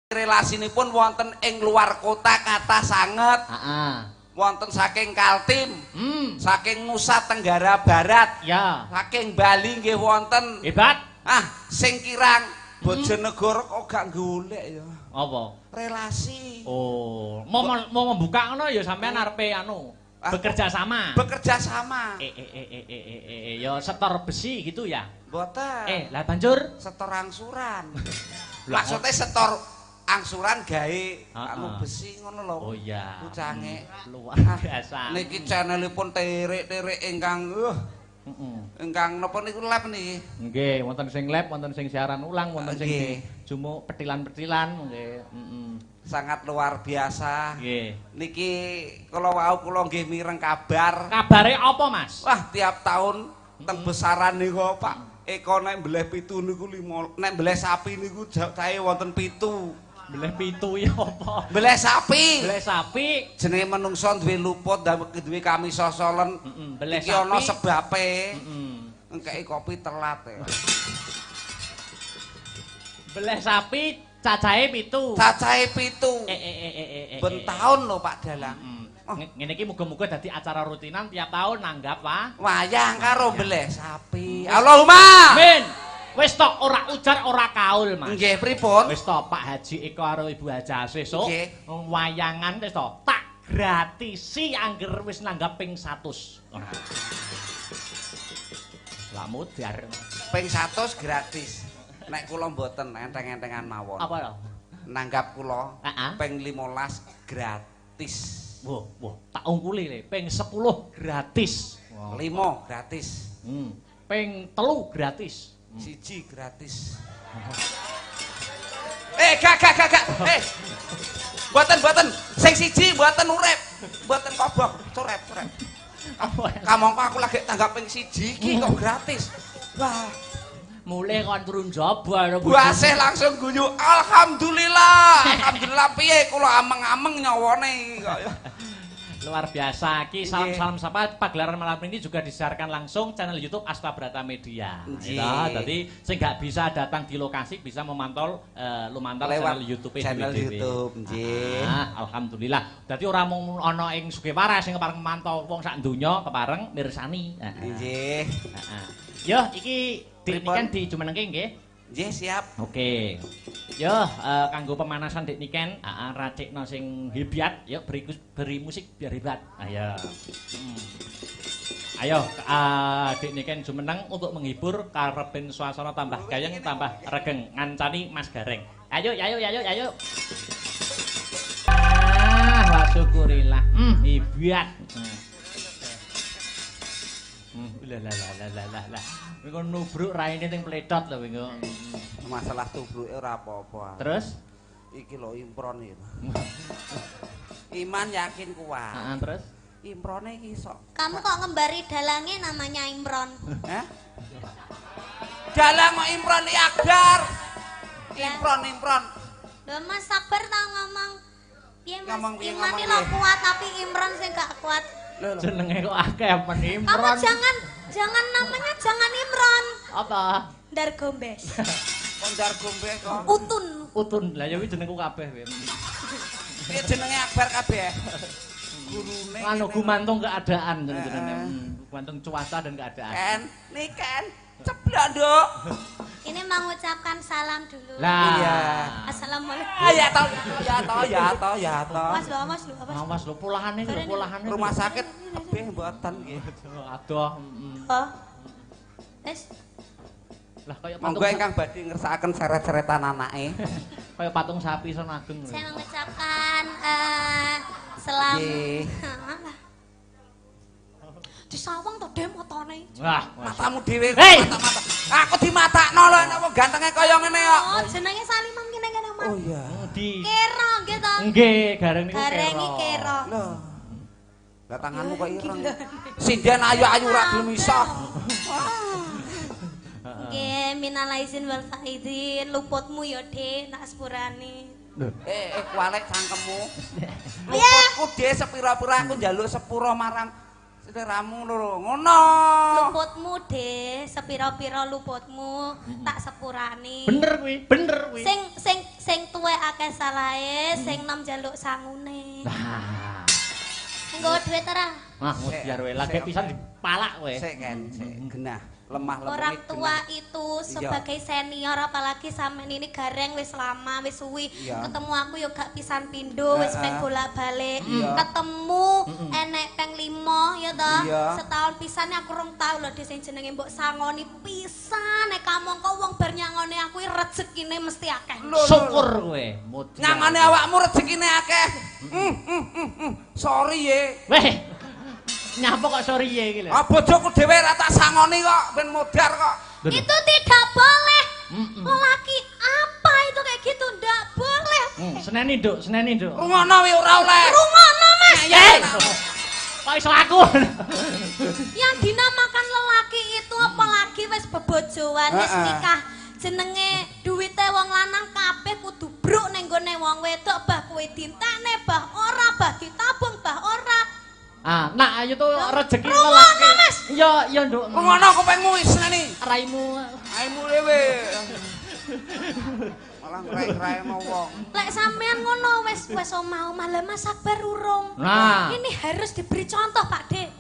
Relasinipun wonten ing luar kota kathah sanget. Heeh. Wonten saking Kaltim, saking Nusa Tenggara Barat, ya. saking Bali nggih wonten. Hebat. Sing kirang Bojonegoro kok gak golek ya. Apa? Relasi. Oh, mau membuka ngono ya sampean arepe anu. Bekerja sama. Bekerja sama. Ya setor besi gitu ya. Mboten. Lah banjur setor angsuran. Maksudnya setor angsuran gawe anu besi ngono lho. Oh iya. Kucange luar biasa. Niki channelipun terik-terik ingkang ingkang napa niku lab niki. Nggih, wonten sing lab, wonten sing siaran ulang, wonten sing jumuk petilan-petilan nggih. Sangat luar biasa. Nggih. Niki kula wau kula nggih mireng kabar. Kabare apa, Mas? Wah, tiap tahun teng besaran niku, Pak. Eko nek mbleh 7 niku 5, nek mbleh sapi niku cahe wonten 7. Mbleh 7 ya apa? Mbleh sapi. Mbleh sapi. Jenenge menungso duwe luput, duwe kami sosolen. Mbleh sapi. Iki ana sebabe. Engkeki kopi telat ya. Mbleh sapi cacahe 7. Cacahe 7. Ben taun lho Pak Dalang. Ngene iki muga-muga dadi acara rutinan tiap tahun nanggap, Pak. Wayang karo mbleh sapi. Allahumma. Amin. Wis tok ora ujar ora kaul, Mas. Nggih, pripun? Wis tok Pak Haji Eko karo Ibu Haja sesuk wayangan wis tok tak gratisi angger wis nanggap ping 100. Lah mudar. Ping 100 gratis. Nek kula mboten enteng-entengan mawon. Apa lho? Nanggap kula ping 15 gratis. Wah, tak ungkuli le, ping 10 gratis. 5 gratis. Ping 3 gratis. 1 gratis. Gak. Mboten. Sing siji mboten urip. Mboten kobok, curep. Kamangka aku lagi tanggap ping 1 iki kok gratis. Wah, mulai kon turun jaba. Buasih langsung guyu. Alhamdulillah. Alhamdulillah piye kula ameng-ameng nyawane kok ya. Luar biasa. Ki salam-salam sapa pagelaran malam ini juga disiarkan langsung channel YouTube Asta Brata Media. Ya, jadi sing gak bisa datang di lokasi bisa memantau lumantar channel YouTube nggih. Alhamdulillah. Dadi ora mung ana ing Sugihwaras sing kepareng mantau wong sak donya kepareng mirsani. Nggih. Yo iki Dik Niken dijumenengke nggih? Nggih, siap. Oke. Yo, kanggo pemanasan Dik Niken, racikno sing hebat, yo beri musik biar hebat. Ayo. Ayo, Dik Niken jumeneng untuk menghibur karepen suasana tambah gayeng, tambah regeng ngancani Mas Gareng. Ayo. Wah, syukurillah. Hebat. Lah. Wingo nubruk raine teng pledot lho wingo. Masalah tubruke ora apa-apa. Terus iki lho impron iki. Iman yakin kuat. Terus improne iki sok. Kamu kok ngembari dalangnya namanya Imron? Dalang kok Imron Akbar. Imron. Lho Mas Sabar tau ngomong piye Mas? Iman iki lho kuat tapi Imron sing gak kuat. Jenenge kok akeh men Imron. Kamu jangan namanya jangan Imron. Apa? Ndar Gombes. Kondar Gombe kok. Utun. Lah ya kuwi jenengku kabeh kowe. Piye jenenge Akbar kabeh? Gurune. Anu gumantung keadaan jenenge. Gumantung cuaca dan keadaan. Ken. Ceblok, Nduk. Ini mengucapkan salam dulu. Lah. Iya. Assalamualaikum. Ya toh. Mas lu. Awas lho polahane. Rumah sakit kabeh mboten nggih. Aduh. Oh. Wes. Lah kaya Monggo ingkang badhe ngersakaken seret-seretan anake. Kaya patung sapi son ageng. Saya mengucapkan selamat. Disawang to Dem motone. Wah, matamu dhewe mata-mata. Aku dimatakno lho napa gantenge kaya ngene kok. Oh, jenenge Salimam kene Mas. Oh iya. Kero nggih to? Nggih, gareng niku Gareng iki kero. Lho. Lah tanganmu kok ireng. Sinden ayu-ayu ra gelem iso. Nggih, minal aizin wal faizin, luputmu ya Dik, nak sepurane. Kualek cangkemmu. Luputku Dik sepira-pira aku njaluk sepura marang Seleramu lho, ngono. Luputmu deh, sepira-pira luputmu tak sepurani. Bener kuwi. Sing Sing tuwek akeh salahe, sing nom njaluk sangune. Nah. Nggawa dhuwit ora? Wah, mutiar kowe lagi pisan dipalak kowe. Sik kan, sik genah. Lemah lembut Orang tua itu sebagai senior apalagi sampean ini gareng wis lama wis suwi ketemu aku yo gak pisan pindho wis peng bolak-balik ketemu enek peng 5 ya toh setahun pisan aku rong tau lho sing jenenge mbok sangoni pisan nek kamangka wong bar nyangoni aku rezekine mesti akeh syukur kowe nyangoni awakmu rezekine akeh sorry ye weh nyapa kok sorry ye iki lho. Ah bojoku dhewe ra tak sangoni kok ben modar kok. Itu tidak boleh. Lelaki apa itu kayak gitu ndak boleh. Seneni Nduk. Rungono wi ora oleh. Rungono Mas. Kok iso aku. Yang dinamakan lelaki itu apalagi wis bebojoan wis nikah jenenge duwite wong lanang kabeh kudu bruk ning gone wong wedok bah kowe dintekne bah ora bah ditabung bah ora. Ah, nak ayo tuh rezeki lelaki. Iya, Nduk. Ngono kupingmu wis neni. Raimu dhewe. Malah ngrai-ngraino wong. Lek sampean ngono wis omah-omah lah Mas sabar urung. Nah. Ini harus diberi contoh, Pak De.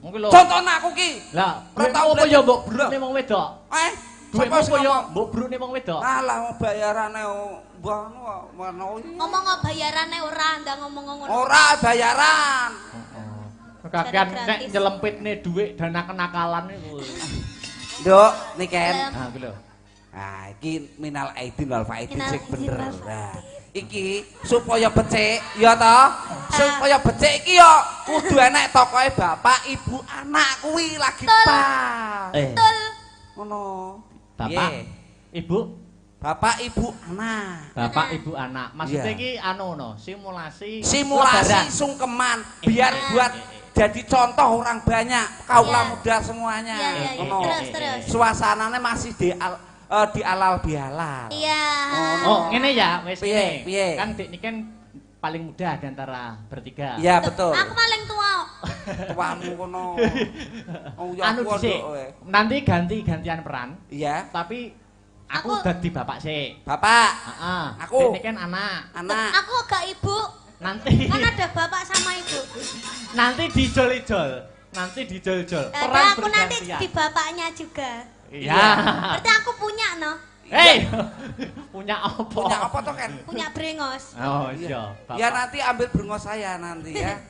Mungkin lho. Contohna aku ki. Lah, apa ya mbok brune wong wedok? Duit apa ya mbok brune wong wedok? Alah bayarane mbah anu Ngomong bayarane ora ndang ngomong ngono. Ora bayaran. Kakean nek nyelempitne dhuwit dana kenakalan niku. Nduk, Niken. Ah, iki lho. Ah, iki minal aidin wal faidin sing bener. Nah, iki supaya becik ya toh. Supaya becik iki ya kudu enek tokohe bapak, ibu, anak kuwi lagi pas. Betul. Ngono. Bapak, ibu, bapak, ibu, anak. bapak, ibu, anak. Maksudnya iki anu no, simulasi sungkeman biar buat jadi contoh orang banyak kaula muda semuanya. Terus. Suasananya masih di alal bihalal. Iya. Oh, ngene ya, wis Piye? Kan Dik Niken paling muda di antara bertiga. Iya, betul. Aku paling tua. Tuamu kono. Oh, ya Anu dhisik. Nanti ganti-gantian peran. Iya. Tapi aku dadi bapak sik. Bapak. Heeh. Aku. Dik Niken anak. Aku gak ibu. Nanti kan ada bapak sama ibu. Nanti dijol-jol. Peran aku nanti di bapaknya juga. Iya. Berarti aku punya no. Hei. Punya apa? Punya apa toh kan? Punya brengos. Oh iya. Ya nanti ambil brengos saya nanti ya.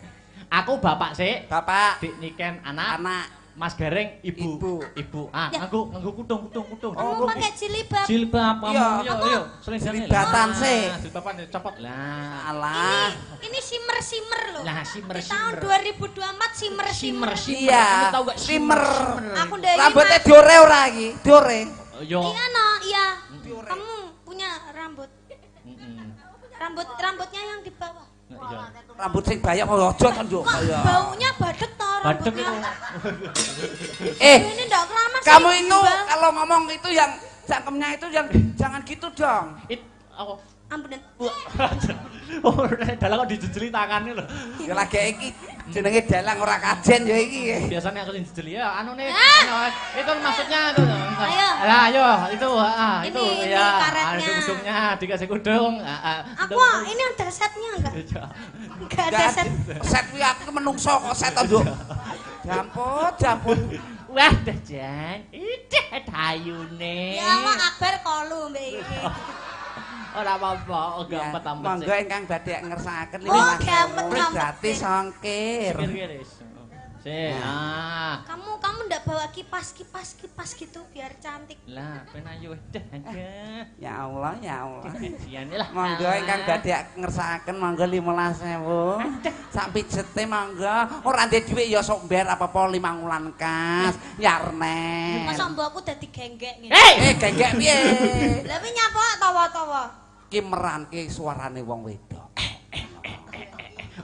Aku bapak sik. Bapak. Dik Niken anak. Anak. Mas Gareng ibu. Ah, nganggo kutung. Oh, pakai jilbab. Jilbab kamu. Yo, selendangane. Jilbatan sih. Jilbaban copot. Lah, alah. Ini simmer loh. Lah, simmer. Tahun 2024 simmer. Iya. Tahu gak simmer. Aku ndek rambutnya diore ora iki? Diore. Yo. Iya no, iya. Kamu punya rambut. Rambutnya yang di bawah. Rambut sing banyak kok aja kan yo. Baunya badek toh rambutnya. Ini ndak keramas. Kamu itu kalau ngomong itu yang cangkemnya itu yang jangan gitu dong. Apa? Ampunan. Oh, dalang kok dijejeli tangane lho. Ya lagi iki jenenge dalang ora kajen ya iki. Biasanya aku sing dijejeli ya anu itu maksudnya itu. Ayo. Lah ayo itu Ini ya. karetnya. Ada kudungnya, dikasih kudung. Aku ini ada setnya enggak? Enggak ada set. Set kuwi aku menungso kok set to, Nduk. Jamput. Wah, Jan. Ideh dayune. Ya Allah Akbar kolu mbek iki. Ora apa-apa, gampet-ampet. Monggo ingkang badhe ngersakaken Oh, gampet-ampet. gratis ongkir. Kamu ndak bawa kipas gitu biar cantik. Lah, penayu dah aja. Ya Allah. Lah. Monggo ingkang badhe ngersakaken monggo 15.000. Sak pijete monggo. Ora ndek dhuwit ya sok mber apa-apa 5 wulan kas. Yarnen. Masa mbokku dadi genggek ngene. Genggek piye? Lah pi nyapa tawa-tawa. Ki meranke suarane wong wedok.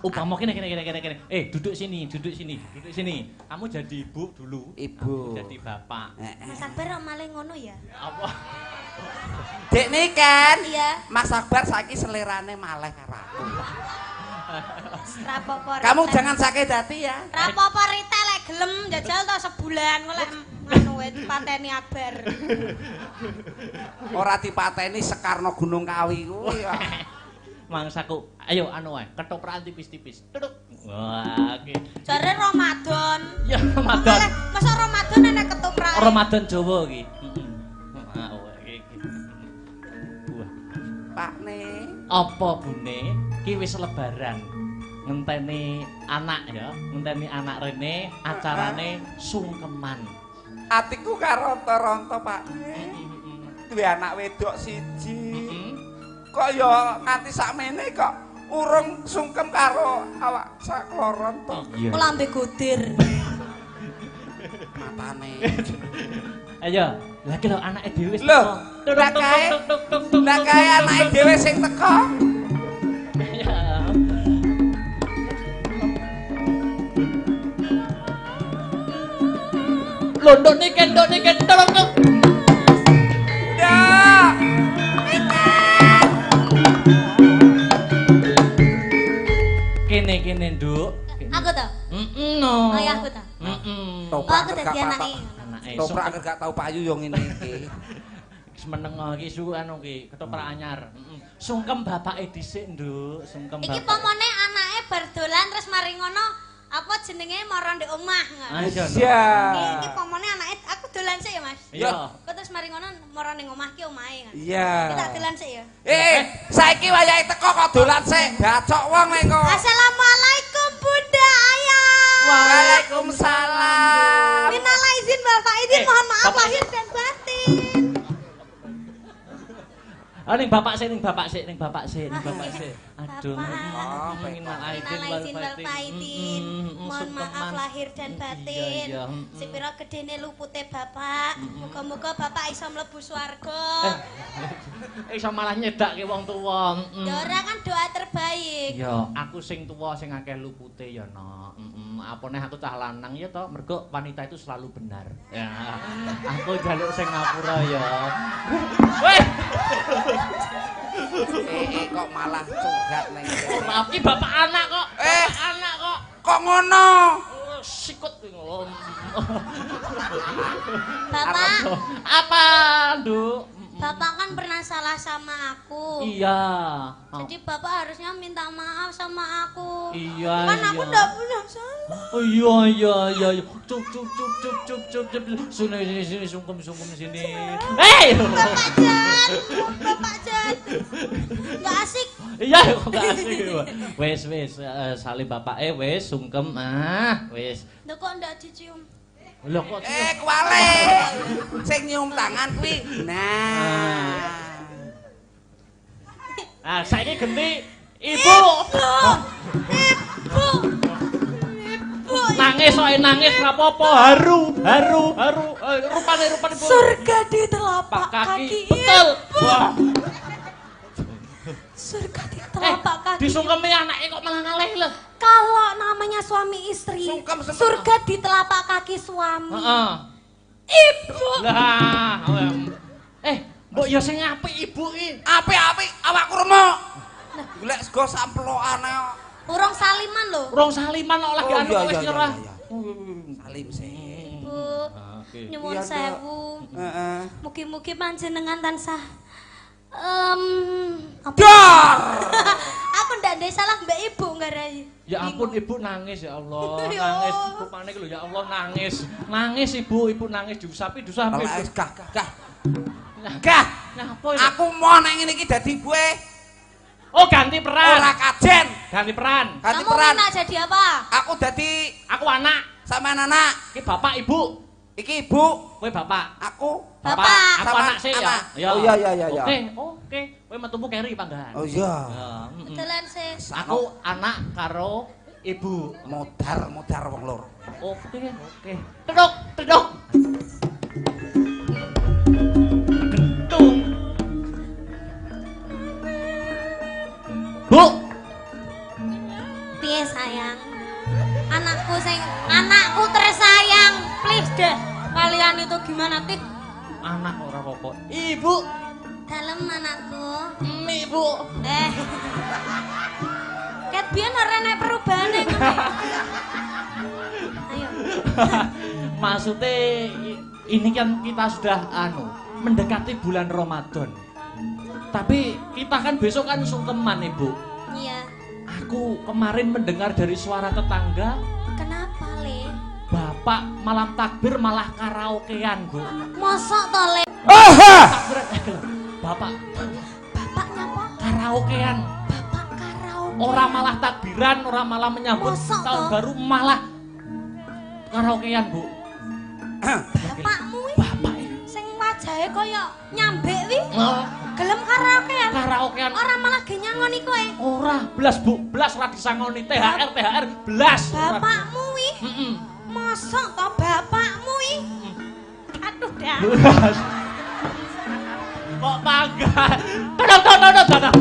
Upama kene. Duduk sini. Kamu jadi ibu dulu. Ibu. Jadi bapak. Mas Akbar malah ngono ya. Apa? Dek Niken. Iya. Mas Akbar saiki selerane maleh karo aku. Rapopo. Kamu jangan sakit hati ya. Rapopo retail lek gelem jajal to sebulan golek anu wae dipateni Akbar. Ora dipateni Sekarno Gunung Kawi kuwi ya. Mangsaku, ayo anu wae, ketoprak tipis-tipis. Tuduk. Wah, iki. Jare Ramadan. Ya Ramadan. Masa Ramadan enek ketoprak. Ramadan Jawa iki. Heeh. Ah, iki. Wah. Pakne. Apa bune? Ki wis lebaran. Ngenteni anak ya, ngenteni anak rene acarane sungkeman. Atiku karonto-ronto, Pakne. Duwe anak wedok siji. Kok ya nganti sakmene kok urung sungkem karo awak sakloron to. Iya. Lambe godir. Matane. Ayo, lagi lho anake dhewe wis Lho, teko. lah kae anake dhewe sing teko. Ya. Londok niki tolong. Ya. Kene, Nduk. Aku to. No. Ayahku to. Oh, aku dadi anake. Anake Toprak anggere gak tau payu yo ngene iki. wis meneng iki su anu ki ketoprak anyar. Sungkem bapake dhisik, Nduk. Sungkem bapak. Iki pomone anake bar dolan terus mari ngono apa jenenge mara ndek omah. Iya. Iki pomone anake aku dolan sik ya, Mas. Iya. Kok terus mari ngono mara ning omah ki omahe kan. Iya. Kita dolan sik ya. Saiki wayahe teko kok dolan sik. Bacok wong mengko. Assalamualaikum Bunda Ayah. Waalaikumsalam. Minal izin Bapak izin mohon maaf Bapak lahir dan batin. Ah ning bapak sik. Aduh. Bapak. Minal Minal izin wal faizin. Mohon maaf lahir dan batin. Iya. Sepira gedene lupute Bapak. Muga-muga Bapak iso mlebu swarga. Iso malah nyedakke wong tuwa. Ya ora kan doa terbaik. Ya, aku sing tuwa sing akeh lupute ya, Nok. Apa neh aku cah lanang ya toh, mergo wanita itu selalu benar. Ya. Aku jaluk sing ngapura ya. Weh. Kok malah curhat ning. Maaf ki bapak anak kok. Bapak anak kok. Kok ngono? Sikut. Bapak, Apa, Nduk? Bapak kan pernah salah sama aku. Iya. Jadi Bapak harusnya minta maaf sama aku. Iya. Kan aku ndak pernah salah. Oh iya. Cuk. Sini sungkem sini. Hei. Bapak Jan. Enggak asik. Iya kok gak asik. Wis salim bapake wis sungkem wis. Lho kok ndak dicium? Lho kok Kuwale. Sing nyium tangan kuwi. Nah. Ah, saiki genti Ibu. Nangis nangis ora apa-apa, haru. Rupane Ibu. Surga di telapak kaki. Betul. Wah. Surga di telapak kaki. Disungkemi anake kok malah ngalih lho. Kalau namanya suami istri, Sungkem. surga di telapak kaki suami. Heeh. Ibu. Lah, mbok ya sing apik Ibu iki. Apik-apik awakku remuk. Golek sego samplokane kok. Urung saliman lho. Urung saliman kok lagi anu wis nyerah. Salim sih. Ibu. Nyuwun Iya, Dok. sewu. Heeh. Mugi-mugi panjenengan tansah apa? Dar. Aku ndak ndek salah Mbak Ibu ngarai. Ya ampun Ibu nangis ya Allah, Ya nangis. Allah. Rupane iki lho ya Allah nangis. Nangis Ibu nangis diusapi. Gah. Napa iki? Aku mau nang ngene iki dadi ibuke. Oh, ganti peran. Ora kajen. Ganti peran. Ganti Kamu peran. minta jadi apa? Aku dadi Aku anak. sampean anak. Iki bapak Ibu. Iki ibu. Kowe bapak. Aku. Bapak. Aku Sama anak sih ya. anak. Ya. Oh, iya. Oke. Kowe metumu keri panggahan. Oh iya. Ya, Betulan sis. Aku anak karo ibu. Modar wong loro. Oke. Tedok. Gentung. Bu. Piye sayang? Anakku tersayang. Please deh. Kalian itu gimana tik? Anak ora apa-apa. Ibu. Dalem anakku. Ibu. Ket biyen ora enek perubahane ngono. Ayo. Maksudnya ini kan kita sudah mendekati bulan Ramadan. Tapi kita kan besok kan sungkeman, Ibu. Iya. Aku kemarin mendengar dari suara tetangga. Kenapa, Le? Bapak malam takbir malah karaokean, Bu. Mosok to, Le? Bapak nyapa? Karaokean. Bapak karaoke. Orang malah takbiran, orang malah menyambut Mosok tahun toh? baru malah karaokean, Bu. Bapakmu Bapak sing wajahe kaya nyambek wi. oh, Gelem karaokean. karaokean. Ora malah ge nyangoni kowe. Ora, belas Bu, belas ora disangoni THR, belas. Bapakmu wi. Heeh. Mosok to bapakmu wi? Aduh dah. Belas. Kok bangga? Todok.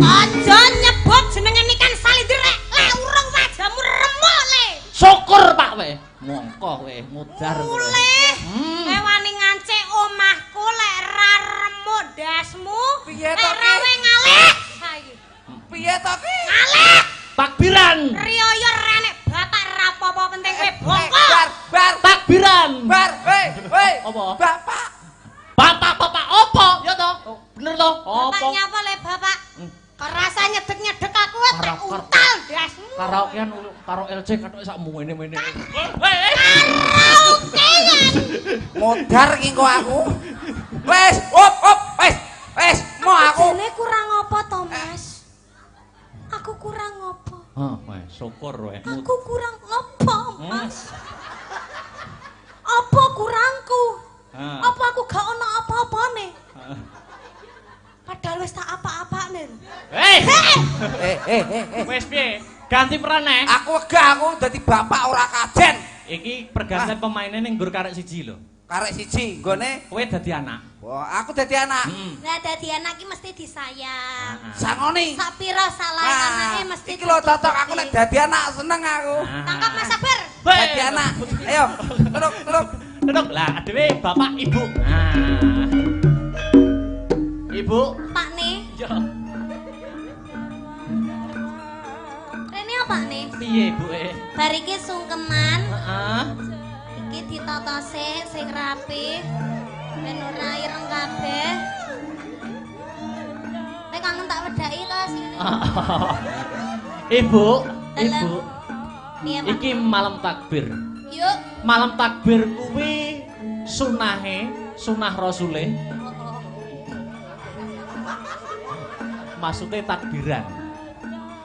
Aja nyebut jenenge nikan salindrek. Le urung wajahmu remuk le. Syukur Pak we. Mongko we mudar we. Mulih. Kowe wani ngancik omahku lek ra remuk dasmu. Piye Lek to, ra Ki? we ngalih. Saiki. Piye to ki? Ngalih. Takbiran. Riyo renek bapak ra apa-apa penting kowe bongkok. Bar. Takbiran. Bar. Hei. Apa? Bapak. Bapak opo? Ya toh? Bener toh? Bapak Opo? nyapa le bapak? Kerasa nyedek-nyedek aku wis tak Karo- untal dasmu. Karaokean karo LC katok sak mene-mene. Karaokean. Modar ki kok aku. Wes, op. Wes, mau aku. Jane kurang apa to, Mas? Aku kurang apa? Hah, wes syukur we. Aku kurang apa, Mas? Apa kurangku? Hah. Apa aku gak ono apa-apane? Padahal wis tak apa-apane. Eh, Wes piye? Ganti peran nih. aku wegah aku dadi bapak ora kajen. Iki pergantian pemainnya ning nggur karek siji lho. Karek siji nggone. Kowe dadi anak. Wah, aku dadi anak. Lah dadi anak iki mesti disayang. Sangoni. Sak pira salah anake mesti iki lho cocok aku nek dadi anak seneng aku. tangkap Mas Sabar. Dadi anak. Ayo, duduk. Duduk lah, adewe bapak ibu. Nah. Ibu. Pak nih, Yo. rene apa nih? Piye ibu Bar iki sungkeman, Heeh. iki ditata sing rapi. Ben ora ireng kabeh. Nek kangen tak wedaki to sini. Ibu. Piye, Pak? Iki malam takbir. Yuk. Malam takbir kuwi sunah Rasuleh. Maksudnya takbiran.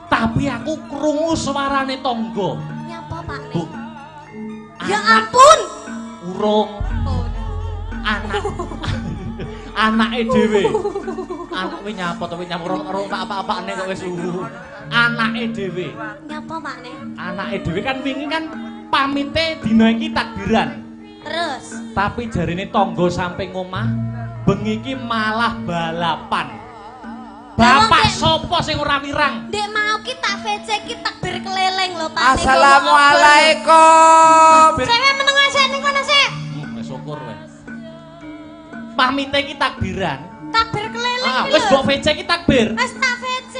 Tapi aku krungu suarane tangga. Nyapa Pak Bu. nih? Ya ampun. Urung anake dhewe. Anak kuwi nyapa to nyapa urung tak apa-apane kok wis anake dhewe. Nyapa Pak nih? Anake dhewe kan wingi kan pamite dina iki takbiran. Terus. Tapi jarine tangga sampe ngomah bengi iki malah balapan. Bapak sapa sing ora wirang? Dek mau ki tak VC ki takbir keleleng lho Pak. Assalamualaikum. Cewek meneng sik ning kono sik. Wis syukur wis. Pamite iki takbiran. Takbir keleleng ki Wis lho. mbok VC iki takbir. Wis tak VC.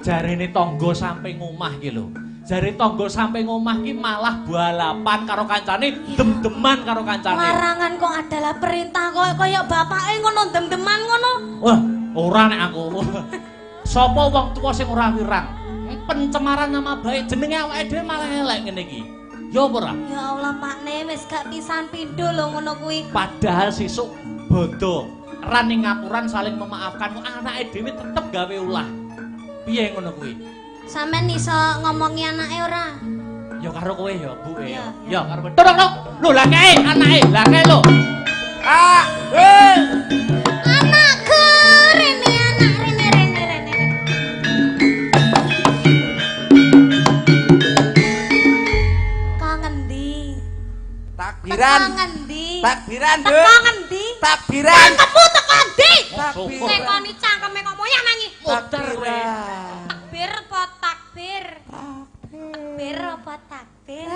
Jarine tangga sampe ngomah ki lho. Jare tangga sampe ngomah ki malah balapan karo kancane, dem-deman karo kancane. Larangan kok adalah perintah kaya bapake ngono dem-deman ngono. Wah, ora nek aku. Sapa wong tuwa sing ora wirang? Pencemaran nama baik jenenge awake dhewe malah elek ngene iki. Ya apa ora? Ya Allah Pakne wis gak pisan pindho lho ngono kuwi. Padahal sesuk bodo. Ran ning ngapuran saling memaafkan anake dhewe tetep gawe ulah. Piye ngono kuwi? Sampeyan iso ngomongi anake ora? Ya karo kowe ya, Bu. Iya, Ya karo. Tok. Lho lah kae anake, lah kae lho. Anakku rene anak rene. Kangen di. Takbiran. Ngendi? Takbiran, Bu. Teko ngendi? Takbiran. Cangkemmu teko ndi? Syukur. Nekoni cangkeme kok moyang nangi. Muter kowe. Takbir apa takbir? Takbir apa takbir?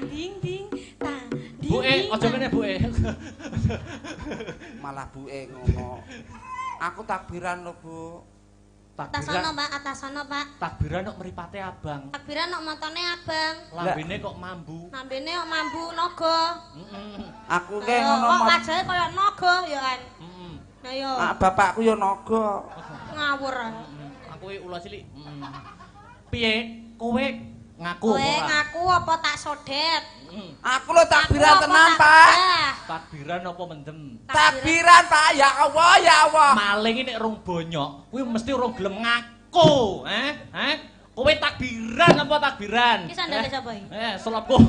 Ding ding. Bu aja kene Bu Malah buke ngono. Aku takbiran lho, Bu. Atas sono, Pak, atas sono, Pak. Takbiran kok mripate abang. Takbiran kok montone abang. Lambene kok mambu. Lambene kok mambu naga. Aku ke ngono kok wajahe kaya naga ya kan. Nah yo. Bapakku yo naga. Ngawur. Aku ula cilik. Piye? Kowe ngaku Kowe ngaku apa tak sodet? Aku lho takbiran tenan, Pak. Takbiran apa mendem? Takbiran, Pak. Ya Allah, ya Allah. Maling nek rung bonyok, kuwi mesti rung gelem ngaku, Kowe takbiran apa takbiran? Iki sandale sapa iki? Selopku.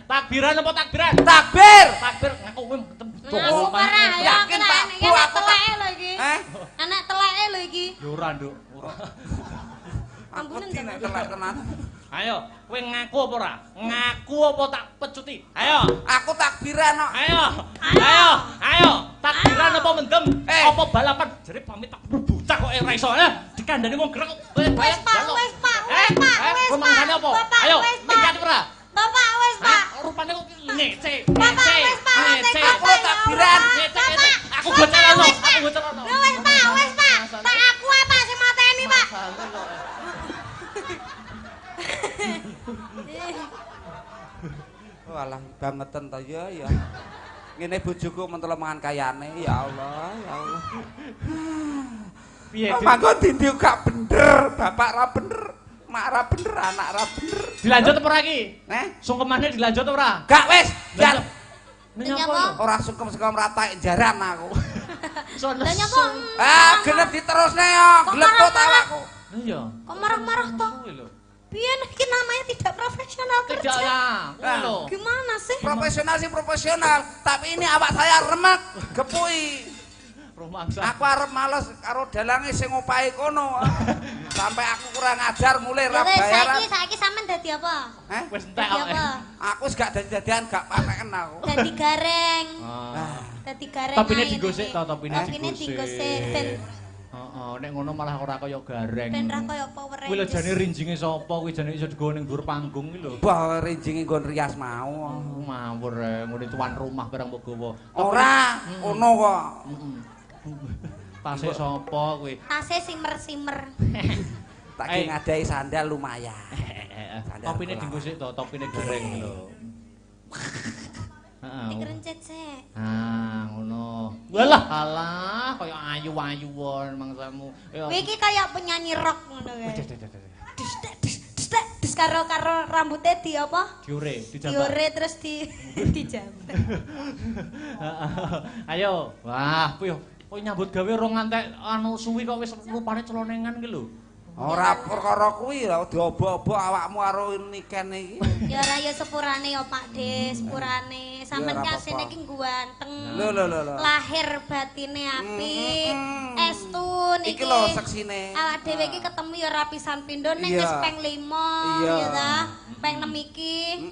Takbiran apa takbiran? Takbir. Takbir ngaku kowe mendem. Ngaku ora ya Yakin, Pak. ya nek teleke lho iki. Anak teleke lho iki. Ya ora, Nduk. Ampunen nek telek tenan. Ayo, kowe ngaku apa ora? Ngaku apa tak pecuti? Ayo. Aku takbiran kok. Ayo. Takbiran apa mendem? Apa balapan? Jare pamit tak bocah kok ora iso. Dikandani wong grek. Wis, Pak. Rumangsane apa? Ayo, minggat ora? Bapak wis, Pak. Rupane kok ngece. Bapak wis, Pak. Aku takbiran. Aku bocelono. Wis, Pak. Tak aku apa sing mateni, Pak? Walah bangetan ta ya. Ngene bojoku mentolo mangan kayane, ya Allah, ya Allah. Piye? Mangko dindi gak bener, bapak ra bener, mak ra bener, anak ra bener. Dilanjut apa ora iki? Sungkemane dilanjut ora? Gak wis, jan. Nyapa? Ora sungkem-sungkem rata jaran aku. Lah nyapa? Gelem diterusne ya, glepot awakku. Iya. Kok marah-marah toh? Piye iki namanya tidak profesional kerja? Tidak ya. Gimana sih? Profesional sih profesional, tapi ini awak saya remek, gepui. Rumangsa. Aku arep males karo dalange sing opahe kono. Sampai aku kurang ajar mulai ra bayaran. Saiki sampean dadi apa? Wis entek Dadi apa? Aku wis gak dadi-dadian, gak pateken aku. Dadi gareng. Dadi gareng. Topine digosik to, topine digosik ben nek ngono malah ora kaya gareng. ben ra kaya Power Rangers. Kuwi lho jane rinjinge sapa? Kuwi jane iso digawa ning dhuwur panggung iki lho. Bah rinjinge nggon rias mau. Mawur ngene tuan rumah barang mbok gawa. Ora, ono kok. Tase sapa kuwi? Tase simer-simer. Tak ki ngadai sandal lumayan. Topine digosik to, topine gareng lho. Dikerencet sik. Ngono. Walah, alah, kaya ayu-ayuwon mangsamu. Kowe iki kaya penyanyi rock ngono kae. Dis karo rambutnya di apa? Diure, dijambak. Diure terus dijambak. Ayo. Wah, piye? Kok nyambut gawe ora ngantek anu suwi kok wis rupane celonengan ki lho. Ora perkara kuwi lho diobo-obo awakmu karo niken iki. Ya ora ya sepurane ya Pak De, sepurane. Sampeyan kasine iki ganteng. Lho. Lahir batine apik. Estun iki lho seksine. Awak dhewe iki ketemu ya rapisan pindho ning wis peng 5 ya ta. Peng 6 iki.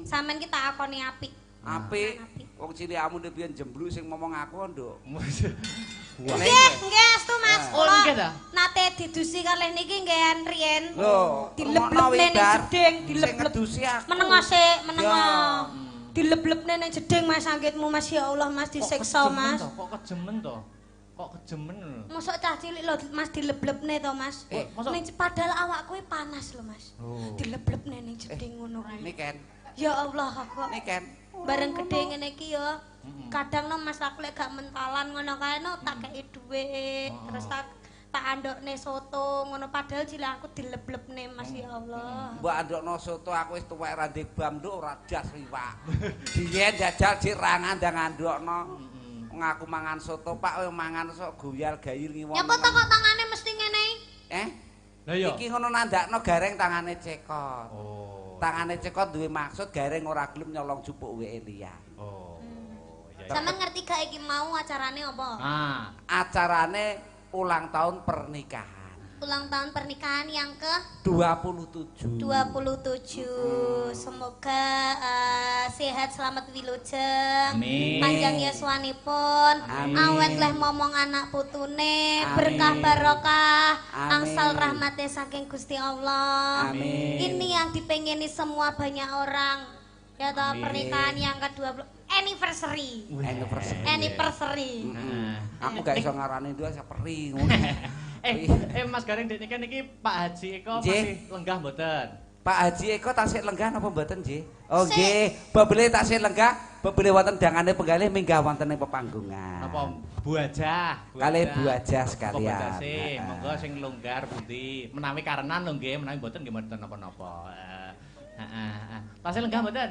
Sampeyan ki tak akoni apik. Apik. Wong cilikmu biyen jembluk sing ngomong aku, Nduk. Nggih, Astu Mas. Oh, nggih ta? Nate didusi kalih niki nggih riyen. Lho, dileblebne ning jeding, dilebleb. Menengo sik, menengo. Dileblebne ning jeding Mas anggitmu Mas ya Allah Mas disiksa Mas. Kok kejemen to? Kok kejemen lho. Mosok cah cilik lho Mas dileblebne to Mas. Ning padahal awakku panas lho Mas. Dileblebne ning jeding ngono kuwi. Niken. Ya Allah kok. Niken. Bareng gede ngene iki ya. Kadang no Mas aku lek gak mentalan ngono kae no tak kei dhuwit. Terus tak andokne soto ngono padahal cilik aku dileblebne Mas ya Allah. Mbok andokno soto aku wis tuwek ra ndek bam nduk ora das iwak. Biyen jajal dik ra ngandang andokno. Ngaku mangan soto Pak kowe mangan sok goyal gayir ngiwon. Nyapa to kok tangane mesti ngene? Lah iya. Iki ngono nandakno gareng tangane cekot. Oh. Tangane cekot duwe maksud gareng ora gelem nyolong jupuk weke liyan. Oh. Sampeyan ngerti gak iki mau acarane apa? Acarane ulang tahun pernikahan. Ulang tahun pernikahan yang ke 27. Semoga sehat selamat wilujeng. Amin. Panjang yuswanipun. Awet leh momong anak putune. Berkah barokah. Angsal rahmatnya saking Gusti Allah. Amin. Ini yang dipengeni semua banyak orang. Ya toh pernikahan yang ke-20 anniversary. Aku gak iso ngarani dua saperi ngono. Mas Gareng Dek niki Pak Haji Eko masih lenggah mboten? Pak Haji Eko tasih lenggah napa mboten nggih? Oh nggih, bebele tasih lenggah, bebele wonten dangane penggalih minggah wonten ing pepanggungan. Napa Bu Ajah? Kalih Bu Ajah sekalian. Bu Ajah monggo sing longgar pundi. Menawi karenan lho nggih, menawi mboten nggih mboten napa-napa. Tasih lenggah mboten?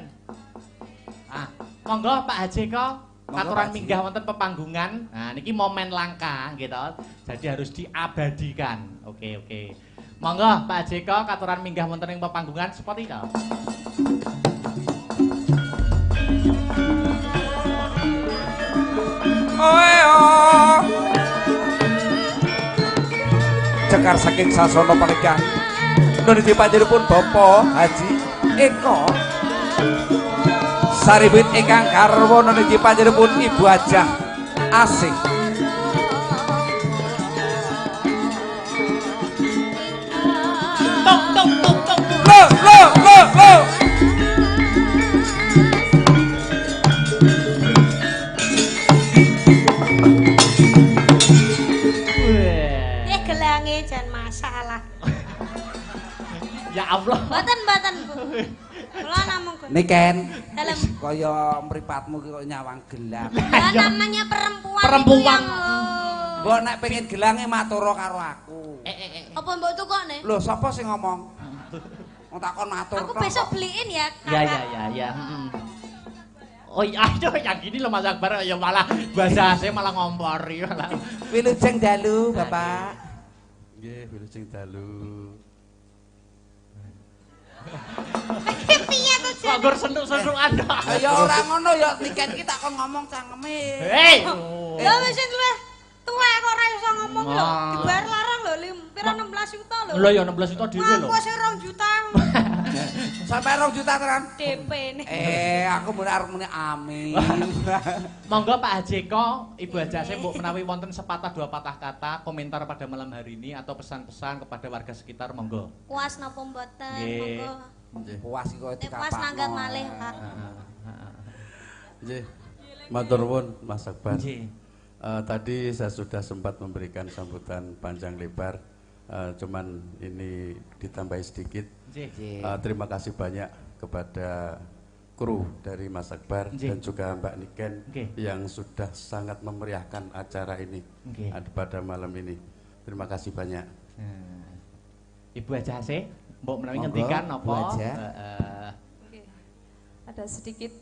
Monggo Pak Haji Eko aturan minggah wonten pepanggungan. Nah niki momen langka gitu. Jadi harus diabadikan. Oke. Monggo Pak Jeko katuran minggah wonten ing pepanggungan seperti itu. Cekar saking sasana pernikahan nuju panjenenganipun Bapak Haji Eko saribit ingkang garwa nuju panjenenganipun Ibu Ajah Asih. Lo. Gelange jan masalah. Ya Allah. Mboten Bu. Kula namung Niken. Dalam Kaya mripatmu ki kok nyawang gelang. Ya namanya perempuan. Perempuan. Mbok nek pengen gelange maturo karo aku. Apa mbok tukokne? Lho sapa sing ngomong? Wong takon matur. Aku besok beliin ya. Ya. Oh iya, yang gini loh Mas Akbar ya malah bahasa saya malah ngompori malah. Wilujeng dalu, Bapak. Nggih, wilujeng dalu. Piye to, Jan? Kok senuk-senukan tok. Ya ora ngono ya niken ki tak kon ngomong cangkeme. Hei. Ya wis luwih tuwek kok ora iso ngomong lho. Dibayar larang lho, pira 16 juta lho. Lho ya 16 juta dhewe lho. Aku sing 2 juta. Sampai 2 juta tenan. DP ne. Aku arep muni amin. Monggo Pak Hajeko, Ibu Ajase mbok menawi wonten sepatah dua patah kata komentar pada malam hari ini atau pesan-pesan kepada warga sekitar monggo. Puas napa mboten? Nggih. Monggo. Puas iki kok dikapakno. Puas nanggap malih, Pak. Nggih. Matur nuwun Mas Akbar. Nggih. Tadi saya sudah sempat memberikan sambutan panjang lebar, cuman ini ditambahi sedikit. Terima kasih banyak kepada kru dari Mas Akbar dan juga Mbak Niken yang sudah sangat memeriahkan acara ini pada malam ini. Terima kasih banyak. Ibu Ajase, mbok menawi ngendikan napa? Ada sedikit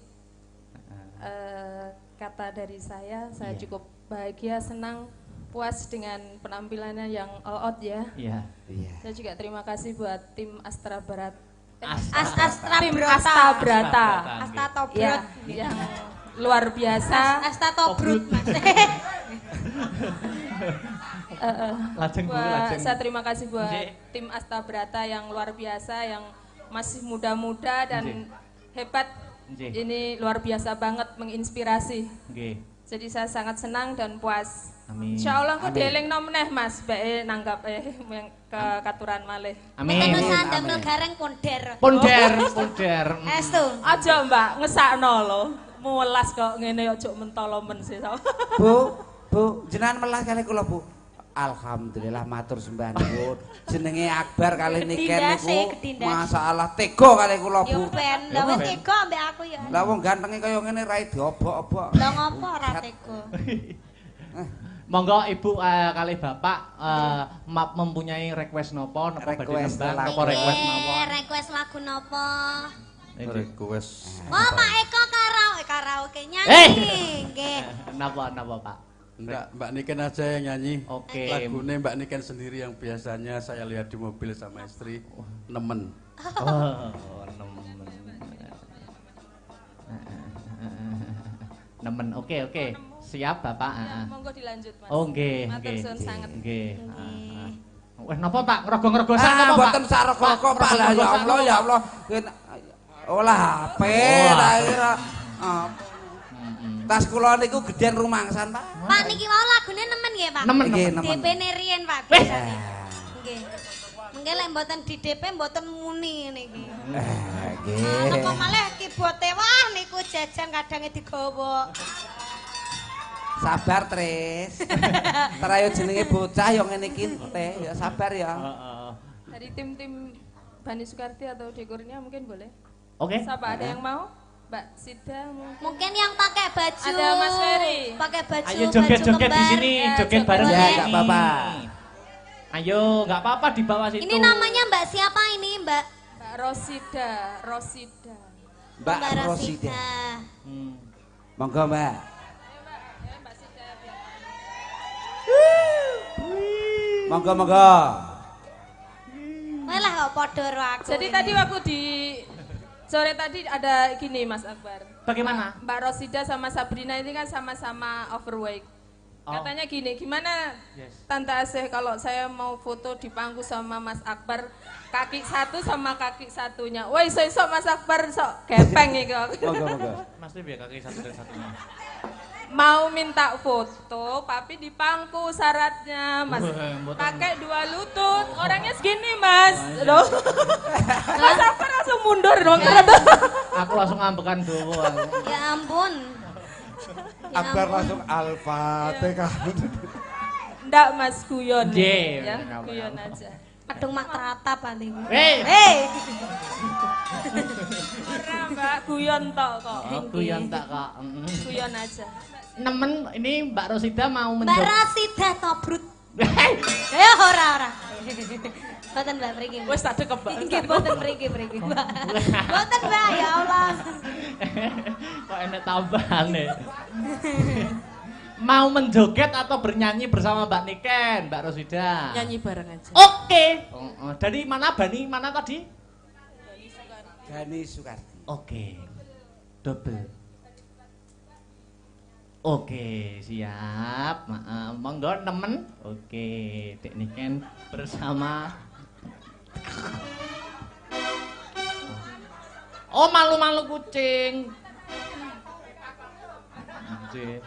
kata dari saya cukup bahagia, senang, puas dengan penampilannya yang all out ya. Iya. Saya juga terima kasih buat tim Astra Barat. Astra Brata. Asta Tobrut. Ya, yang luar biasa. Asta Tobrut, Mas. Lajeng Bu, lajeng. Saya terima kasih buat tim Asta Brata yang luar biasa, yang masih muda-muda dan hebat. Ini luar biasa banget, menginspirasi. Jadi saya sangat senang dan puas. Amin. Insya Allah aku dieling nomeneh Mas, bae nanggap ke katuran malih. Amin. Mboten usah ndamel gareng ponder. Ponder. Estu. Aja Mbak, ngesakno lho. Mulas kok ngene aja mentolo men sih. Bu, jenengan melas kali kula, Bu. Alhamdulillah matur sembah nuwun. Jenenge Akbar kali Niken niku masalah tega kali kula, Bu. Yo ben, lha wis tega ambek aku ya. Lah wong gantenge kaya ngene ra diobok-obok. Lah ngopo ora tega? Monggo Ibu kali Bapak mempunyai request napa badhe nembang napa request napa? Request lagu napa? Request. Oh, Pak Eko karaoke nyanyi. Nggih. Napa Pak? Enggak, Mbak Niken aja yang nyanyi. Oke. Lagunya Mbak Niken sendiri yang biasanya saya lihat di mobil sama istri nemen. Nemen. Oke. Siap Bapak. Monggo dilanjut Mas. Oh nggih. Matur suwun sanget. Nggih. Wes napa Pak ngrego-ngrego sak napa Pak? Mboten sarok-roko Pak. Lah ya Allah. Olah HP ta kira. Tas kula niku gedhen rumangsan, Pak. Pak niki wau lagune nemen nggih, Pak. Nemen. DP-ne riyen, Pak. Nggih. Mengke lek mboten di DP mboten muni niki. Nggih. Kok malah kibote wah niku jajan kadange digawa. Sabar, Tris. Terayo jenenge bocah yo ngene iki teh, ya sabar ya. Dari tim-tim Bani Sukarti atau Dekornya mungkin boleh. Oke. Siapa ada yang mau? Mbak Sida mungkin yang pakai baju. Ada Mas Ferry. Pakai baju. Ayo joget-joget di sini, joget bareng ya, di enggak sini. apa-apa. Ayo, enggak apa-apa di bawah situ. Ini namanya Mbak siapa ini, Mbak? Mbak Rosida. Mbak Rosida. Monggo, Mbak. Mbak Sida biar. Monggo. Walah kok padha karo aku. Jadi tadi waktu di sore tadi ada gini Mas Akbar. Bagaimana? Mbak Rosida sama Sabrina ini kan sama-sama overweight. Katanya gini, gimana Tante Asih kalau saya mau foto di pangku sama Mas Akbar kaki satu sama kaki satunya. Woi, sok Mas Akbar sok gepeng iki kok. Monggo. Mas Tib ya kaki satu dan satunya. Mau minta foto, tapi di pangku syaratnya Mas. Pakai 2 lutut, orangnya segini Mas. Loh. Mas Akbar langsung mundur dong. Aku langsung ngambekan doang. Ya ampun. Akbar langsung Al-Fatihah. Ndak Mas guyon. Nggih, Ya, bener, guyon bener. aja. Aduh mak teratap paling. Hei. Ora Mbak, guyon tok kok. Aku yang tak kak. Guyon aja. Nemen, ini Mbak Rosida mau Mbak menjawab. Rosida tobrut. Ya ora. Boten Mbak mriki. Wis tak dekep Mbak. Nggih boten mriki Mbak. Boten Mbak ya Allah. Kok enak tambahane. Mau menjoget atau bernyanyi bersama Mbak Niken, Mbak Rosida? Nyanyi bareng aja. Oke. Dari mana Bani? Mana tadi? Bani Sukarti. Oke. Double. Oke, siap. Monggo nemen. Oke, Dek Niken bersama. Oh, malu-malu kucing. Anjir.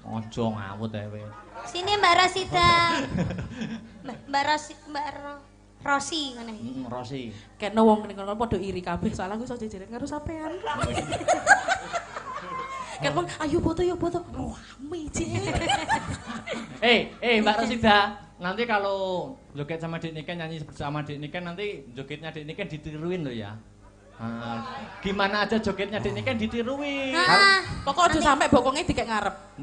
Ojo ngawut ae. Sini Mbak Rosida. Mbak Rosi ngene. Rosi. Kena wong ning kono padha iri kabeh soalnya aku iso jejeren karo sampean. Kan wong ayo foto rame Cek. Mbak Rosida, nanti kalau joget sama Dek Niken nyanyi bersama Dek Niken nanti jogetnya Dek Niken ditiruin loh ya. Gimana aja jogetnya Dek Niken ditiruin. Pokok aja sampe bokonge dikek ngarep.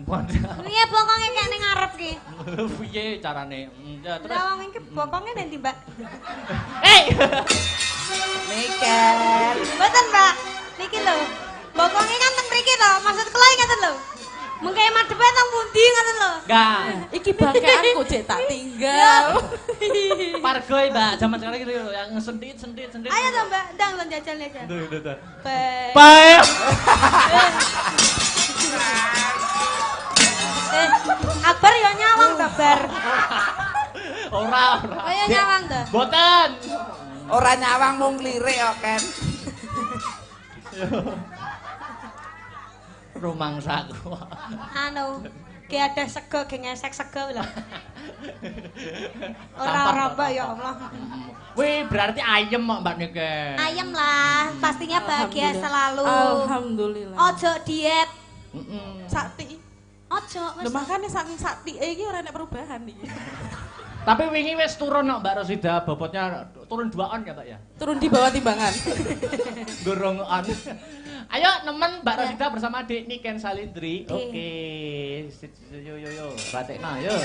Piye bokonge kek ning ngarep ki? Piye carane? Ya terus. Lah wong iki bokonge nanti Mbak. Niken. Mboten Mbak. Niki lho. Bokonge kan teng mriki to, maksud kula ngoten lho. Mengke madhepe teng pundi ngoten lho. Enggak. Iki bangkeanku Cek tak tinggal. Pargoy Mbak, zaman sekarang gitu yang sentit. Ayo to Mbak, ndang jajal. Tuh. Baik. Baik. Akbar yo nyawang to, Bar. Ora. Kaya nyawang to. Boten. Ora nyawang mung lirik kok, Ken. Rumangsaku. Anu, ki ada sego ki ngesek sego lho. Ora Mbak ya Allah. Wih, berarti ayem kok Mbak Niken. Ayem lah, pastinya bahagia selalu. Alhamdulillah. Ojo diet. Sakti. Ojo Lho makane saking sakti iki ora enek perubahan iki. Tapi wingi wis turun kok Mbak Rosida, bobotnya turun 2 on ya Mbak ya? Turun di bawah timbangan. Durung on. Ayo nemen Mbak Rosida bersama Dek Niken Salindri. Oke. Yo. Batekna yo.